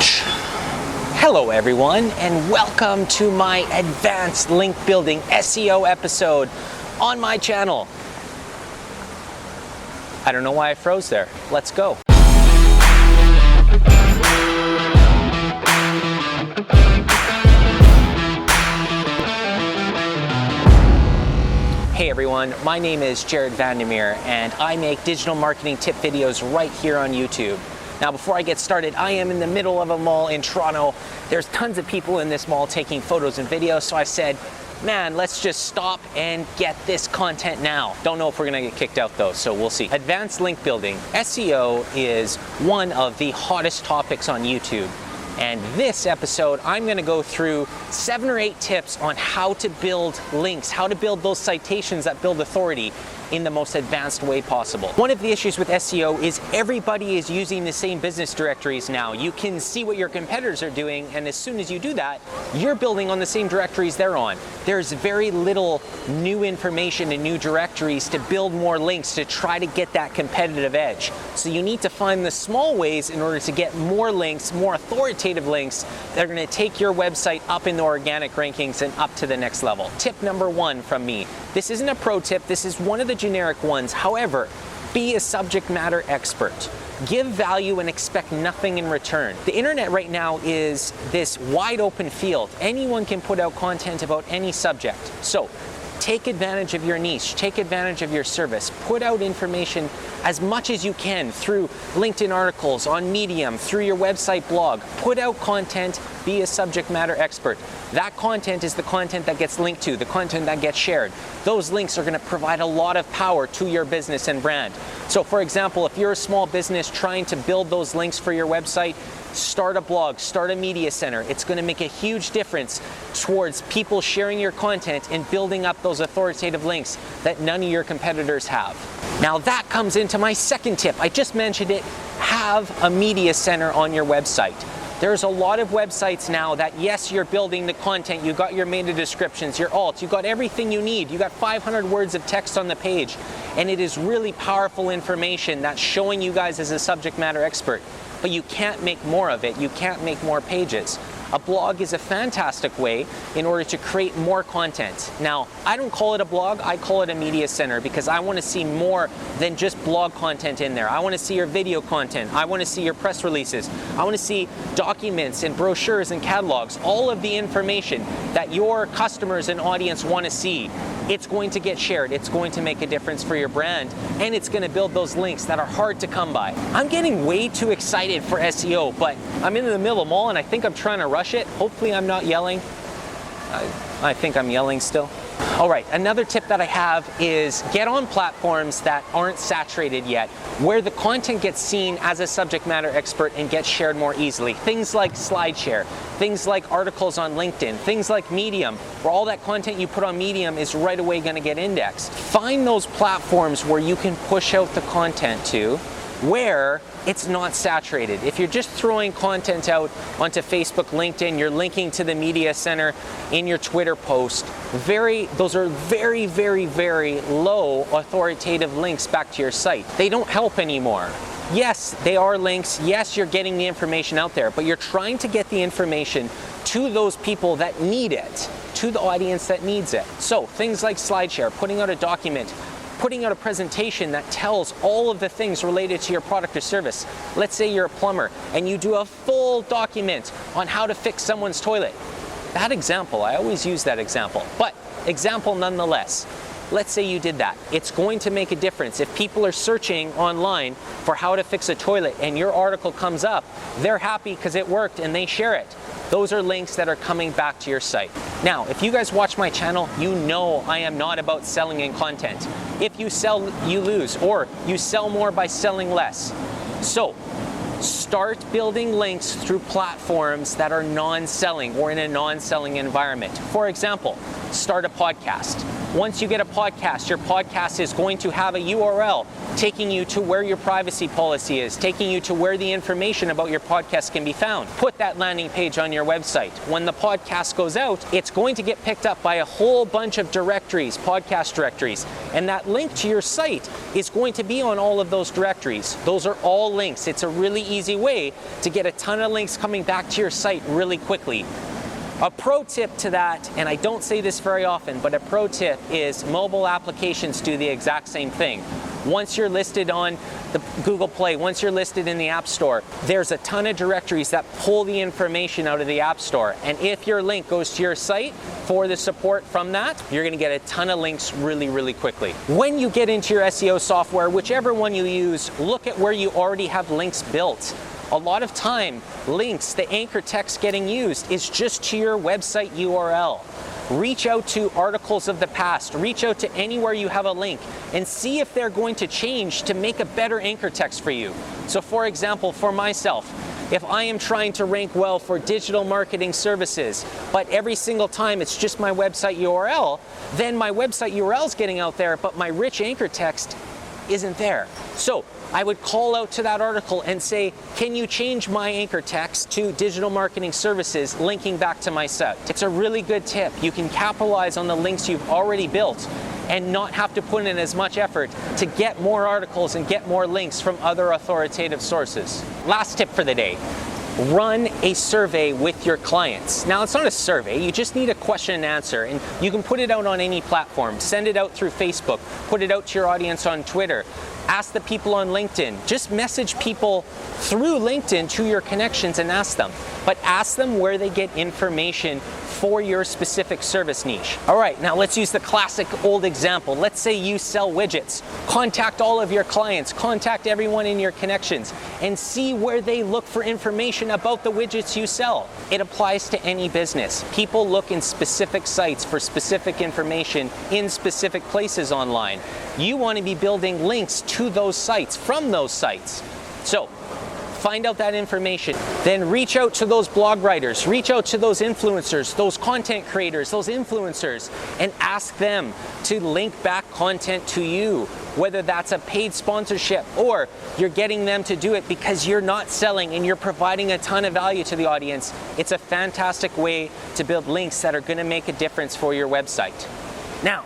Hello everyone, and welcome to my advanced link building SEO episode on my channel. I don't know why I froze there. Let's go. Hey everyone, my name is Jared Vandermeer and I make digital marketing tip videos right here on YouTube. Now before I get started, I am in the middle of a mall in Toronto. There's tons of people in this mall taking photos and videos, so I said, man, let's just stop and get this content now. Don't know if we're gonna get kicked out though, so we'll see. Advanced link building. SEO is one of the hottest topics on YouTube. And this episode, I'm gonna go through 7 or 8 tips on how to build links, how to build those citations that build authority in the most advanced way possible. One of the issues with SEO is everybody is using the same business directories now. You can see what your competitors are doing, and as soon as you do that, you're building on the same directories they're on. There's very little new information and new directories to build more links to try to get that competitive edge. So you need to find the small ways in order to get more links, more authoritative links that are gonna take your website up in the organic rankings and up to the next level. Tip number 1 from me. This isn't a pro tip, this is one of the generic ones. However, be a subject matter expert. Give value and expect nothing in return. The internet right now is this wide open field. Anyone can put out content about any subject. So take advantage of your niche, take advantage of your service, put out information as much as you can through LinkedIn articles, on Medium, through your website blog. Put out content, be a subject matter expert. That content is the content that gets linked to, the content that gets shared. Those links are gonna provide a lot of power to your business and brand. So for example, if you're a small business trying to build those links for your website, start a blog, start a media center. It's going to make a huge difference towards people sharing your content and building up those authoritative links that none of your competitors have. Now that comes into my second tip. I just mentioned it. Have a media center on your website. There's a lot of websites now that, yes, you're building the content, you got your meta descriptions, your alt, you got everything you need, you got 500 words of text on the page, and it is really powerful information that's showing you guys as a subject matter expert. But you can't make more of it, you can't make more pages. A blog is a fantastic way in order to create more content. Now, I don't call it a blog, I call it a media center because I want to see more than just blog content in there. I want to see your video content, I want to see your press releases, I want to see documents and brochures and catalogs, all of the information that your customers and audience want to see. It's going to get shared, it's going to make a difference for your brand, and it's going to build those links that are hard to come by. I'm getting way too excited for SEO, but I'm in the middle of the mall and I think I'm trying to rush it. Hopefully I'm not yelling. I think I'm yelling still. All right, another tip that I have is get on platforms that aren't saturated yet, where the content gets seen as a subject matter expert and gets shared more easily. Things like SlideShare, things like articles on LinkedIn, things like Medium, where all that content you put on Medium is right away gonna get indexed. Find those platforms where you can push out the content to, where it's not saturated. If you're just throwing content out onto Facebook, LinkedIn, you're linking to the media center in your Twitter post, those are very, very, very low authoritative links back to your site. They don't help anymore. Yes, they are links. Yes, you're getting the information out there, but you're trying to get the information to those people that need it, to the audience that needs it. So things like SlideShare, putting out a document, putting out a presentation that tells all of the things related to your product or service. Let's say you're a plumber and you do a full document on how to fix someone's toilet. That example, I always use that example, but example nonetheless. Let's say you did that. It's going to make a difference. If people are searching online for how to fix a toilet and your article comes up, they're happy because it worked and they share it. Those are links that are coming back to your site. Now, if you guys watch my channel, you know I am not about selling in content. If you sell, you lose, or you sell more by selling less. So, start building links through platforms that are non-selling or in a non-selling environment. For example, start a podcast. Once you get a podcast, your podcast is going to have a URL taking you to where your privacy policy is, taking you to where the information about your podcast can be found. Put that landing page on your website. When the podcast goes out, it's going to get picked up by a whole bunch of directories, podcast directories, and that link to your site is going to be on all of those directories. Those are all links. It's a really easy way to get a ton of links coming back to your site really quickly. A pro tip to that, and I don't say this very often, but a pro tip is mobile applications do the exact same thing. Once you're listed on the Google Play, once you're listed in the App Store, there's a ton of directories that pull the information out of the App Store. And if your link goes to your site for the support from that, you're gonna get a ton of links really, really quickly. When you get into your SEO software, whichever one you use, look at where you already have links built. A lot of time, links, the anchor text getting used is just to your website URL. Reach out to articles of the past, reach out to anywhere you have a link and see if they're going to change to make a better anchor text for you. So for example, for myself, if I am trying to rank well for digital marketing services, but every single time it's just my website URL, then my website URL is getting out there, but my rich anchor text isn't there. So I would call out to that article and say, can you change my anchor text to digital marketing services linking back to my site? It's a really good tip. You can capitalize on the links you've already built and not have to put in as much effort to get more articles and get more links from other authoritative sources. Last tip for the day. Run a survey with your clients. Now, it's not a survey, you just need a question and answer, and you can put it out on any platform. Send it out through Facebook, put it out to your audience on Twitter, ask the people on LinkedIn. Just message people through LinkedIn to your connections and ask them. But ask them where they get information for your specific service niche. All right, now let's use the classic old example. Let's say you sell widgets. Contact all of your clients, contact everyone in your connections, and see where they look for information about the widgets you sell. It applies to any business. People look in specific sites for specific information in specific places online. You want to be building links to those sites from those sites. So, find out that information, then reach out to those blog writers, reach out to those influencers, those content creators, those influencers, and ask them to link back content to you, whether that's a paid sponsorship or you're getting them to do it because you're not selling and you're providing a ton of value to the audience. It's a fantastic way to build links that are going to make a difference for your website. Now,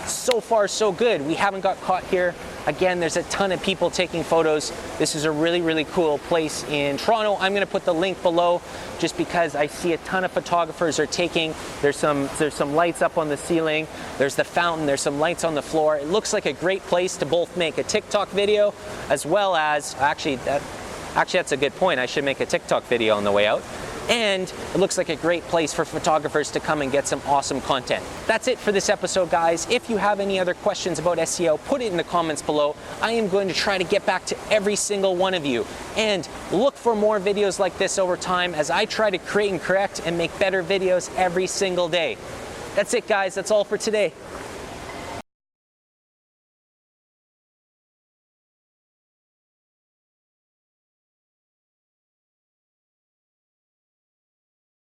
so far so good. We haven't got caught here. Again, there's a ton of people taking photos. This is a really, really cool place in Toronto. I'm gonna put the link below just because I see a ton of photographers are taking. There's some lights up on the ceiling. There's the fountain, there's some lights on the floor. It looks like a great place to both make a TikTok video as well as, actually that's a good point. I should make a TikTok video on the way out. And it looks like a great place for photographers to come and get some awesome content. That's it for this episode, guys. If you have any other questions about SEO, put it in the comments below. I am going to try to get back to every single one of you. And look for more videos like this over time as I try to create and correct and make better videos every single day. That's it, guys. That's all for today.